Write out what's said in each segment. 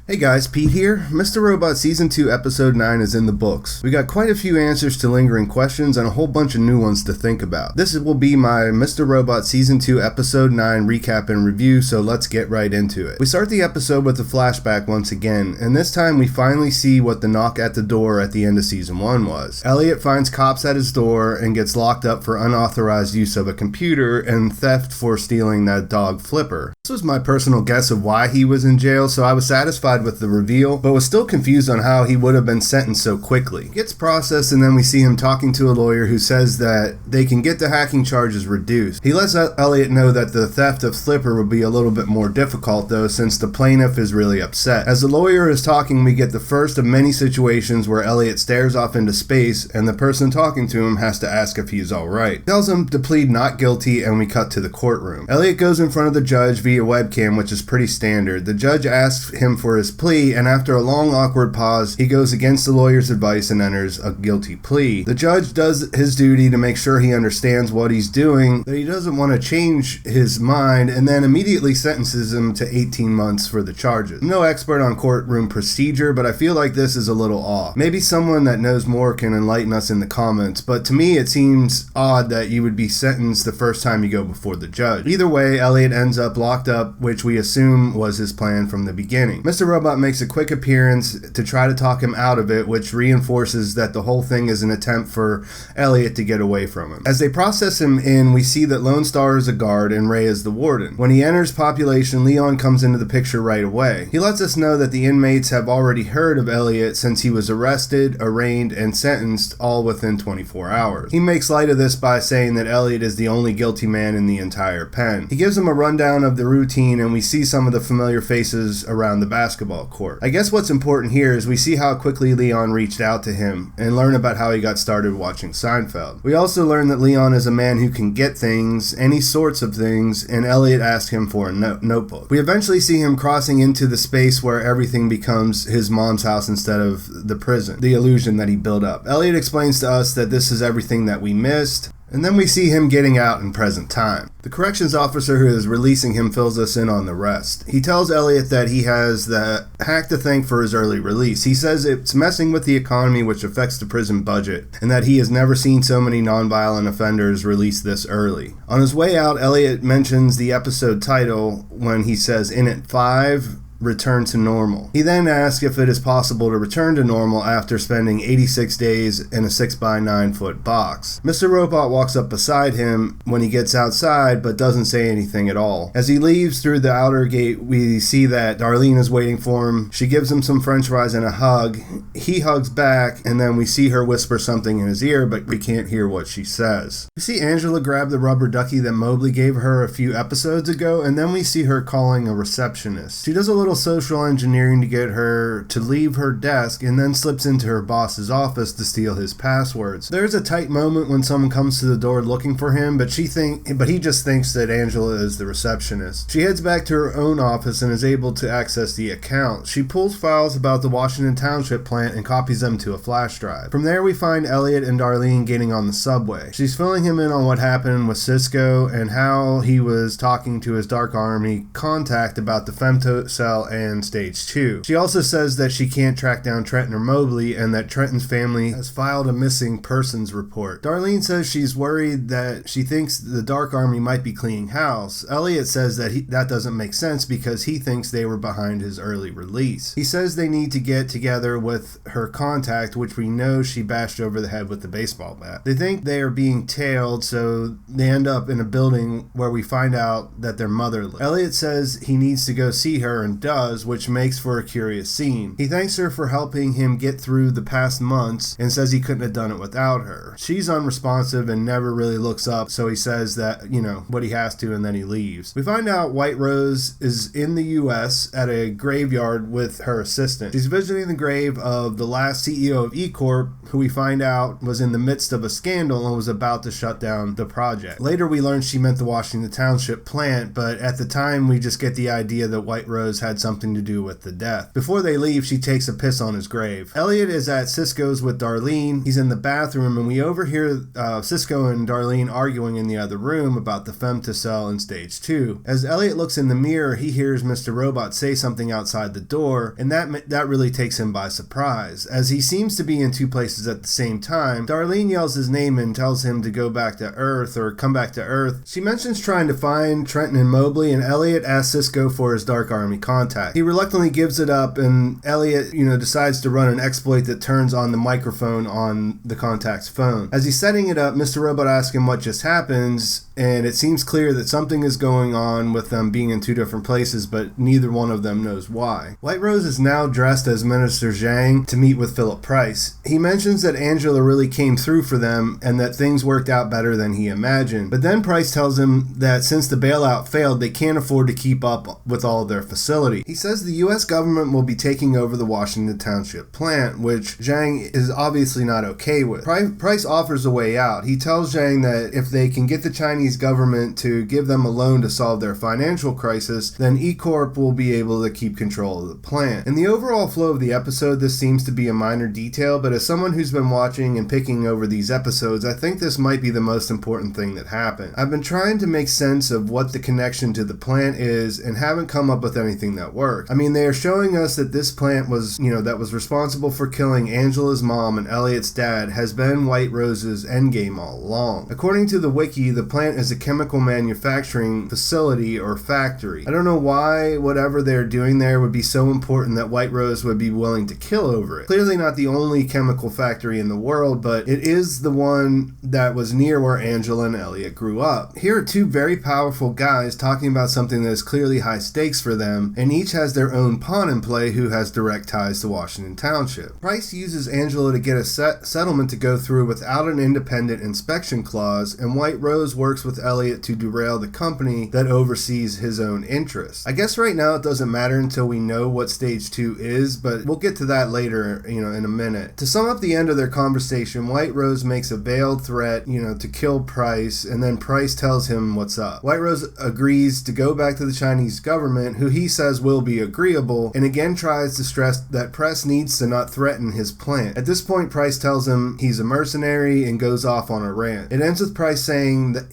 Hey guys, Pete here. Mr. Robot Season 2 Episode 9 is in the books. We got quite a few answers to lingering questions and a whole bunch of new ones to think about. This will be my Mr. Robot Season 2 Episode 9 recap and review, so let's get right into it. We start the episode with a flashback once again, and this time we finally see what the knock at the door at the end of Season 1 was. Elliot finds cops at his door and gets locked up for unauthorized use of a computer and theft for stealing that dog Flipper. This was my personal guess of why he was in jail, so I was satisfied with the reveal, but was still confused on how he would have been sentenced so quickly. It gets processed, and then we see him talking to a lawyer who says that they can get the hacking charges reduced. He lets Elliot know that the theft of Flipper would be a little bit more difficult though, since the plaintiff is really upset. As the lawyer is talking, we get the first of many situations where Elliot stares off into space and the person talking to him has to ask if he's alright. He tells him to plead not guilty, and we cut to the courtroom. Elliot goes in front of the judge via webcam, which is pretty standard. The judge asks him for his plea, and after a long awkward pause, he goes against the lawyer's advice and enters a guilty plea. The judge does his duty to make sure he understands what he's doing, that he doesn't want to change his mind, and then immediately sentences him to 18 months for the charges. I'm no expert on courtroom procedure, but I feel like this is a little off. Maybe someone that knows more can enlighten us in the comments, but to me it seems odd that you would be sentenced the first time you go before the judge. Either way, Elliot ends up locked up, which we assume was his plan from the beginning. Mr. Robot makes a quick appearance to try to talk him out of it, which reinforces that the whole thing is an attempt for Elliot to get away from him. As they process him in, we see that Lone Star is a guard and Ray is the warden. When he enters population, Leon comes into the picture right away. He lets us know that the inmates have already heard of Elliot since he was arrested, arraigned, and sentenced all within 24 hours. He makes light of this by saying that Elliot is the only guilty man in the entire pen. He gives him a rundown of the routine, and we see some of the familiar faces around the basketball court. I guess what's important here is we see how quickly Leon reached out to him and learn about how he got started watching Seinfeld. We also learn that Leon is a man who can get things, any sorts of things, and Elliot asked him for a notebook. We eventually see him crossing into the space where everything becomes his mom's house instead of the prison, the illusion that he built up. Elliot explains to us that this is everything that we missed, and then we see him getting out in present time. The corrections officer who is releasing him fills us in on the rest. He tells Elliot that he has the hack to thank for his early release. He says it's messing with the economy, which affects the prison budget, and that he has never seen so many nonviolent offenders released this early. On his way out, Elliot mentions the episode title when he says, "In at 5, return to normal." He then asks if it is possible to return to normal after spending 86 days in a 6x9 foot box. Mr. Robot walks up beside him when he gets outside, but doesn't say anything at all. As he leaves through the outer gate, we see that Darlene is waiting for him. She gives him some french fries and a hug. He hugs back, and then we see her whisper something in his ear, but we can't hear what she says. We see Angela grab the rubber ducky that Mobley gave her a few episodes ago, and then we see her calling a receptionist. She does a little social engineering to get her to leave her desk, and then slips into her boss's office to steal his passwords. There's a tight moment when someone comes to the door looking for him, but he just thinks that Angela is the receptionist. She heads back to her own office and is able to access the account. She pulls files about the Washington Township plant and copies them to a flash drive. From there we find Elliot and Darlene getting on the subway. She's filling him in on what happened with Cisco and how he was talking to his Dark Army contact about the femtocell and Stage 2. She also says that she can't track down Trenton or Mobley, and that Trenton's family has filed a missing persons report. Darlene says she's worried that she thinks the Dark Army might be cleaning house. Elliot says that that doesn't make sense because he thinks they were behind his early release. He says they need to get together with her contact, which we know she bashed over the head with the baseball bat. They think they are being tailed, so they end up in a building where we find out that their mother lives. Elliot says he needs to go see her and does, which makes for a curious scene. He thanks her for helping him get through the past months and says he couldn't have done it without her. She's unresponsive and never really looks up, so he says that, what he has to, and then he leaves. We find out White Rose is in the US at a graveyard with her assistant. She's visiting the grave of the last CEO of E-Corp, who we find out was in the midst of a scandal and was about to shut down the project. Later we learn she meant the Washington Township plant, but at the time we just get the idea that White Rose had had something to do with the death. Before they leave, she takes a piss on his grave. Elliot is at Cisco's with Darlene. He's in the bathroom, and we overhear Cisco and Darlene arguing in the other room about the femtocell in stage 2. As Elliot looks in the mirror, he hears Mr. Robot say something outside the door, and that really takes him by surprise. As he seems to be in two places at the same time, Darlene yells his name and tells him to go back to Earth or come back to Earth. She mentions trying to find Trenton and Mobley, and Elliot asks Cisco for his Dark Army contact. He reluctantly gives it up, and Elliot, decides to run an exploit that turns on the microphone on the contact's phone. As he's setting it up, Mr. Robot asks him what just happened, and it seems clear that something is going on with them being in two different places, but neither one of them knows why. White Rose is now dressed as Minister Zhang to meet with Philip Price. He mentions that Angela really came through for them and that things worked out better than he imagined. But then Price tells him that since the bailout failed, they can't afford to keep up with all of their facility. He says the U.S. government will be taking over the Washington Township plant, which Zhang is obviously not okay with. Price offers a way out. He tells Zhang that if they can get the Chinese government to give them a loan to solve their financial crisis, then E-Corp will be able to keep control of the plant. In the overall flow of the episode, this seems to be a minor detail, but as someone who's been watching and picking over these episodes, I think this might be the most important thing that happened. I've been trying to make sense of what the connection to the plant is and haven't come up with anything that works. I mean, they are showing us that this plant was, that was responsible for killing Angela's mom and Elliot's dad has been White Rose's endgame all along. According to the wiki, the plant is a chemical manufacturing facility or factory. I don't know why whatever they're doing there would be so important that White Rose would be willing to kill over it. Clearly not the only chemical factory in the world, but it is the one that was near where Angela and Elliot grew up. Here are two very powerful guys talking about something that is clearly high stakes for them, and each has their own pawn in play who has direct ties to Washington Township. Price uses Angela to get a settlement to go through without an independent inspection clause, and White Rose works with Elliot to derail the company that oversees his own interests. I guess right now it doesn't matter until we know what stage 2 is, but we'll get to that later, in a minute. To sum up the end of their conversation, White Rose makes a veiled threat, to kill Price, and then Price tells him what's up. White Rose agrees to go back to the Chinese government, who he says will be agreeable, and again tries to stress that Price needs to not threaten his plant. At this point, Price tells him he's a mercenary and goes off on a rant. It ends with Price saying that,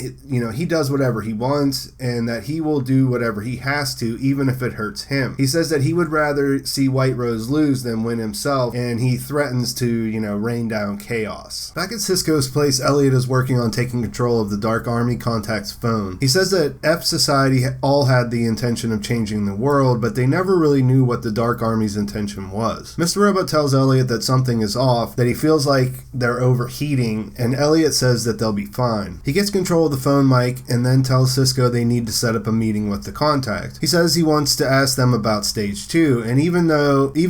he does whatever he wants and that he will do whatever he has to, even if it hurts him. He says that he would rather see White Rose lose than win himself, and he threatens to, rain down chaos. Back at Cisco's place, Elliot is working on taking control of the Dark Army contact's phone. He says that F Society all had the intention of changing the world, but they never really knew what the Dark Army's intention was. Mr. Robot tells Elliot that something is off, that he feels like they're overheating, and Elliot says that they'll be fine. He gets control of the phone mic and then tells Cisco they need to set up a meeting with the contact. He says he wants to ask them about stage 2, and even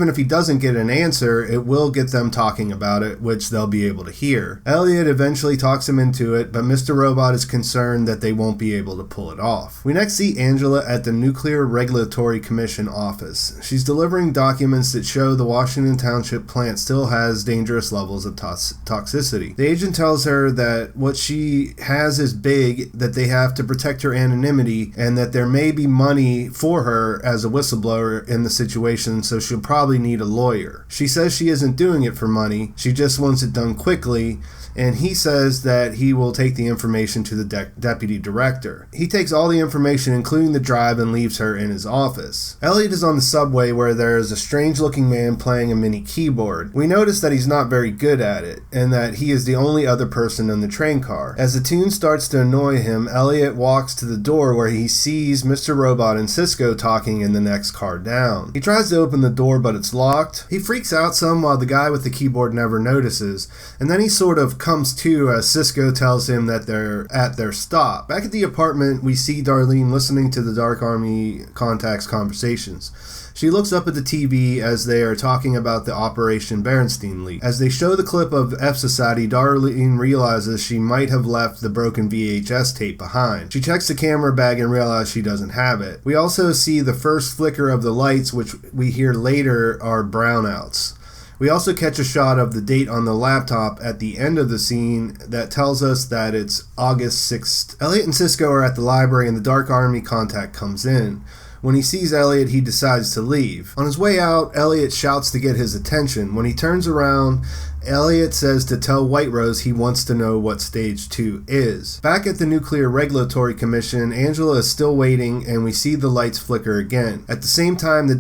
if he doesn't get an answer, it will get them talking about it, which they'll be able to hear. Elliot eventually talks him into it, but Mr. Robot is concerned that they won't be able to pull it off. We next see Angela at the Nuclear Regulatory Commission office. She's delivering documents that show the Washington Township plant still has dangerous levels of toxicity. The agent tells her that what she has is big, that they have to protect her anonymity, and that there may be money for her as a whistleblower in the situation, so she'll probably need a lawyer. She says she isn't doing it for money, she just wants it done quickly, and he says that he will take the information to the deputy director. He takes all the information, including the drive, and leaves her in his office. Elliot is on the subway where there is a strange-looking man playing a mini keyboard. We notice that he's not very good at it, and that he is the only other person in the train car. As the tune starts to annoy him, Elliot walks to the door where he sees Mr. Robot and Cisco talking in the next car down. He tries to open the door, but it's locked. He freaks out some while the guy with the keyboard never notices, and then he sort of comes to as Cisco tells him that they're at their stop. Back at the apartment, we see Darlene listening to the Dark Army contact's conversations. She looks up at the TV as they are talking about the Operation Berenstein leak. As they show the clip of F Society, Darlene realizes she might have left the broken VHS tape behind. She checks the camera bag and realizes she doesn't have it. We also see the first flicker of the lights, which we hear later are brownouts. We also catch a shot of the date on the laptop at the end of the scene that tells us that it's August 6th. Elliot and Cisco are at the library and the Dark Army contact comes in. When he sees Elliot, he decides to leave. On his way out, Elliot shouts to get his attention. When he turns around, Elliot says to tell White Rose he wants to know what Stage 2 is. Back at the Nuclear Regulatory Commission, Angela is still waiting, and we see the lights flicker again. At the same time, the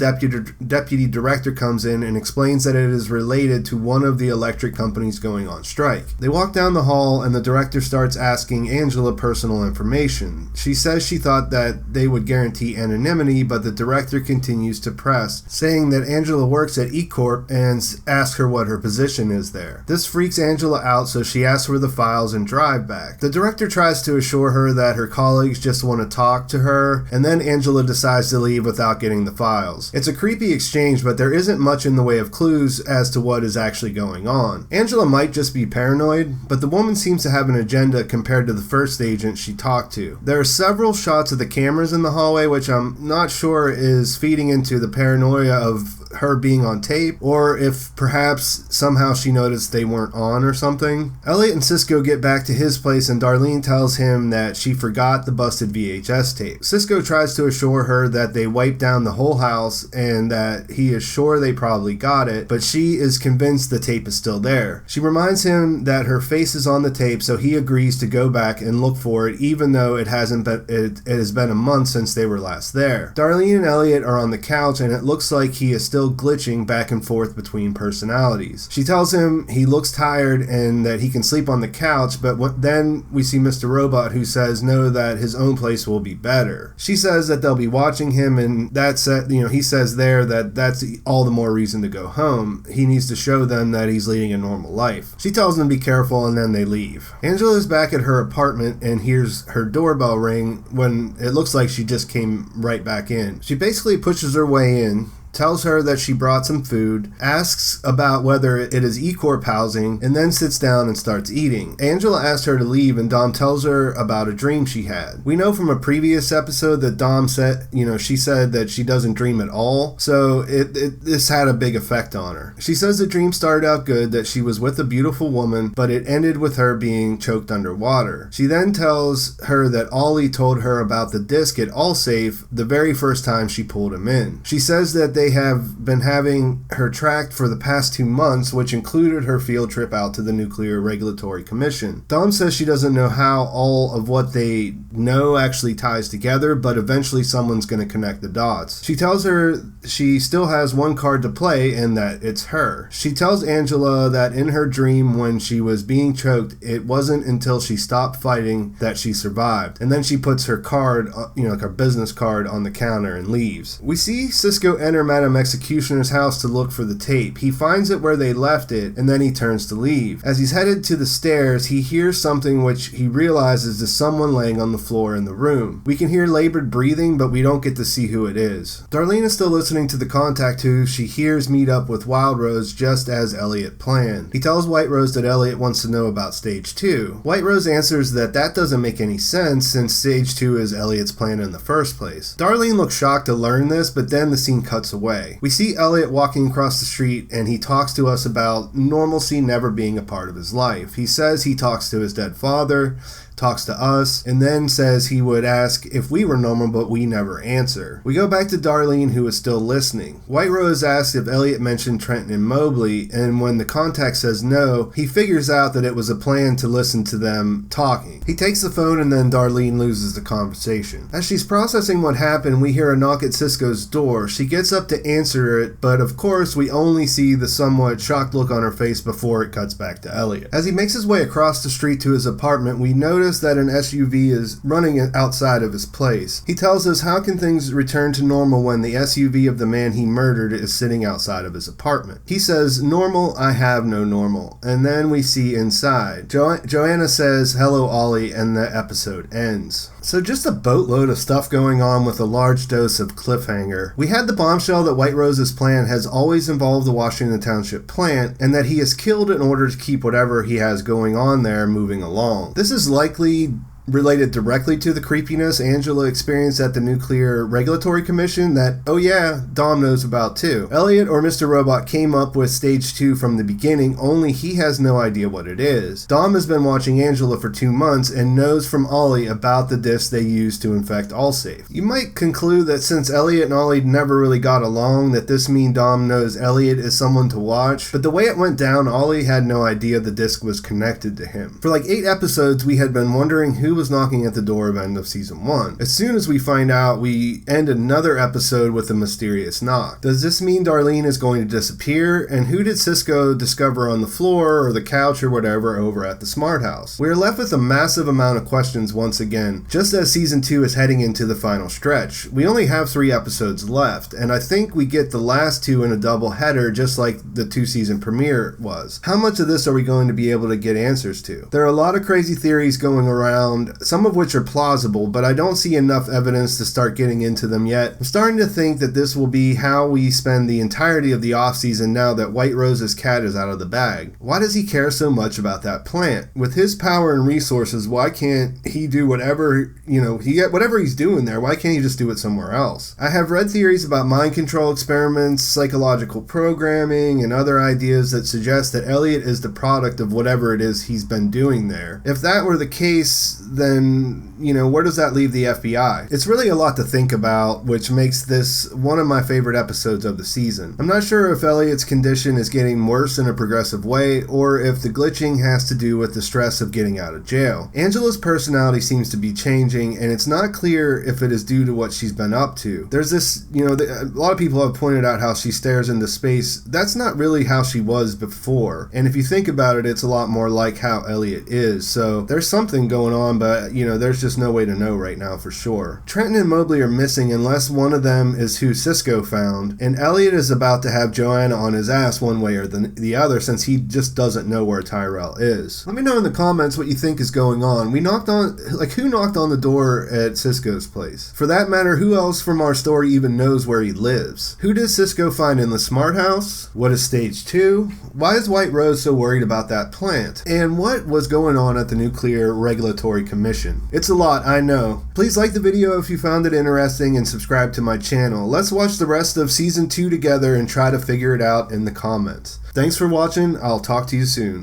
deputy director comes in and explains that it is related to one of the electric companies going on strike. They walk down the hall, and the director starts asking Angela personal information. She says she thought that they would guarantee anonymity, but the director continues to press, saying that Angela works at E-Corp and asks her what her position is there. This freaks Angela out, so she asks for the files and drive back. The director tries to assure her that her colleagues just want to talk to her, and then Angela decides to leave without getting the files. It's a creepy exchange, but there isn't much in the way of clues as to what is actually going on. Angela might just be paranoid, but the woman seems to have an agenda compared to the first agent she talked to. There are several shots of the cameras in the hallway, which I'm not sure is feeding into the paranoia of her being on tape, or if perhaps somehow she noticed they weren't on or something. Elliot and Cisco get back to his place, and Darlene tells him that she forgot the busted VHS tape. Cisco tries to assure her that they wiped down the whole house and that he is sure they probably got it, but she is convinced the tape is still there. She reminds him that her face is on the tape, so he agrees to go back and look for it, even though it has been a month since they were last there. Darlene and Elliot are on the couch, and it looks like he is still glitching back and forth between personalities. She tells him he looks tired and that he can sleep on the couch, but then we see Mr. Robot, who says no, that his own place will be better. She says that they'll be watching him, and he says there that that's all the more reason to go home. He needs to show them that he's leading a normal life. She tells them to be careful, and then they leave. Angela is back at her apartment and hears her doorbell ring when it looks like she just came right back in. She basically pushes her way in, tells her that she brought some food, asks about whether it is E-Corp housing, and then sits down and starts eating. Angela asks her to leave, and Dom tells her about a dream she had. We know from a previous episode that Dom said, she said that she doesn't dream at all, so this had a big effect on her. She says the dream started out good, that she was with a beautiful woman, but it ended with her being choked underwater. She then tells her that Ollie told her about the disc at Allsafe the very first time she pulled him in. She says that they have been having her tracked for the past 2 months, which included her field trip out to the Nuclear Regulatory Commission. Dom says she doesn't know how all of what they know actually ties together, but eventually someone's going to connect the dots. She tells her she still has one card to play and that it's her. She tells Angela that in her dream when she was being choked, it wasn't until she stopped fighting that she survived. And then she puts her card, like her business card, on the counter and leaves. We see Cisco enter Madam Executioner's house to look for the tape. He finds it where they left it, and then he turns to leave. As he's headed to the stairs, he hears something which he realizes is someone laying on the floor in the room. We can hear labored breathing, but we don't get to see who it is. Darlene is still listening to the contact who she hears meet up with Wild Rose just as Elliot planned. He tells White Rose that Elliot wants to know about Stage 2. White Rose answers that doesn't make any sense since Stage 2 is Elliot's plan in the first place. Darlene looks shocked to learn this, but then the scene cuts away. We see Elliot walking across the street, and he talks to us about normalcy never being a part of his life. He says he talks to his dead father, talks to us, and then says he would ask if we were normal, but we never answer. We go back to Darlene, who is still listening. White Rose asks if Elliot mentioned Trenton and Mobley, and when the contact says no, he figures out that it was a plan to listen to them talking. He takes the phone, and then Darlene loses the conversation. As she's processing what happened, we hear a knock at Cisco's door. She gets up to answer it, but of course we only see the somewhat shocked look on her face before it cuts back to Elliot. As he makes his way across the street to his apartment, we notice that an SUV is running outside of his place. He tells us how can things return to normal when the SUV of the man he murdered is sitting outside of his apartment. He says, "Normal? I have no normal." And then we see inside. Joanna says, "Hello, Ollie," and the episode ends. So just a boatload of stuff going on with a large dose of cliffhanger. We had the bombshell that White Rose's plan has always involved the Washington Township plant, and that he is killed in order to keep whatever he has going on there moving along. This is likely related directly to the creepiness Angela experienced at the Nuclear Regulatory Commission that, oh yeah, Dom knows about too. Elliot or Mr. Robot came up with stage 2 from the beginning, only he has no idea what it is. Dom has been watching Angela for 2 months and knows from Ollie about the disc they used to infect Allsafe. You might conclude that since Elliot and Ollie never really got along, that this means Dom knows Elliot is someone to watch, but the way it went down, Ollie had no idea the disc was connected to him. For like 8 episodes, we had been wondering who was knocking at the door of end of season 1. As soon as we find out, we end another episode with a mysterious knock. Does this mean Darlene is going to disappear? And who did Cisco discover on the floor or the couch or whatever over at the Smart House? We are left with a massive amount of questions once again, just as season 2 is heading into the final stretch. We only have 3 episodes left, and I think we get the last 2 in a double header just like the 2-season premiere was. How much of this are we going to be able to get answers to? There are a lot of crazy theories going around, some of which are plausible, but I don't see enough evidence to start getting into them yet. I'm starting to think that this will be how we spend the entirety of the off-season now that White Rose's cat is out of the bag. Why does he care so much about that plant? With his power and resources, why can't he do whatever, whatever he's doing there, why can't he just do it somewhere else? I have read theories about mind control experiments, psychological programming, and other ideas that suggest that Elliot is the product of whatever it is he's been doing there. If that were the case, then, where does that leave the FBI? It's really a lot to think about, which makes this one of my favorite episodes of the season. I'm not sure if Elliot's condition is getting worse in a progressive way, or if the glitching has to do with the stress of getting out of jail. Angela's personality seems to be changing, and it's not clear if it is due to what she's been up to. There's this, a lot of people have pointed out how she stares into space. That's not really how she was before, and if you think about it, it's a lot more like how Elliot is, so there's something going on, but, there's just no way to know right now for sure. Trenton and Mobley are missing unless one of them is who Cisco found, and Elliot is about to have Joanna on his ass one way or the other since he just doesn't know where Tyrell is. Let me know in the comments what you think is going on. Who knocked on the door at Cisco's place? For that matter, who else from our story even knows where he lives? Who did Cisco find in the Smart House? What is stage 2? Why is White Rose so worried about that plant? And what was going on at the Nuclear Regulatory Commission? It's a lot, I know. Please like the video if you found it interesting and subscribe to my channel. Let's watch the rest of season 2 together and try to figure it out in the comments. Thanks for watching. I'll talk to you soon.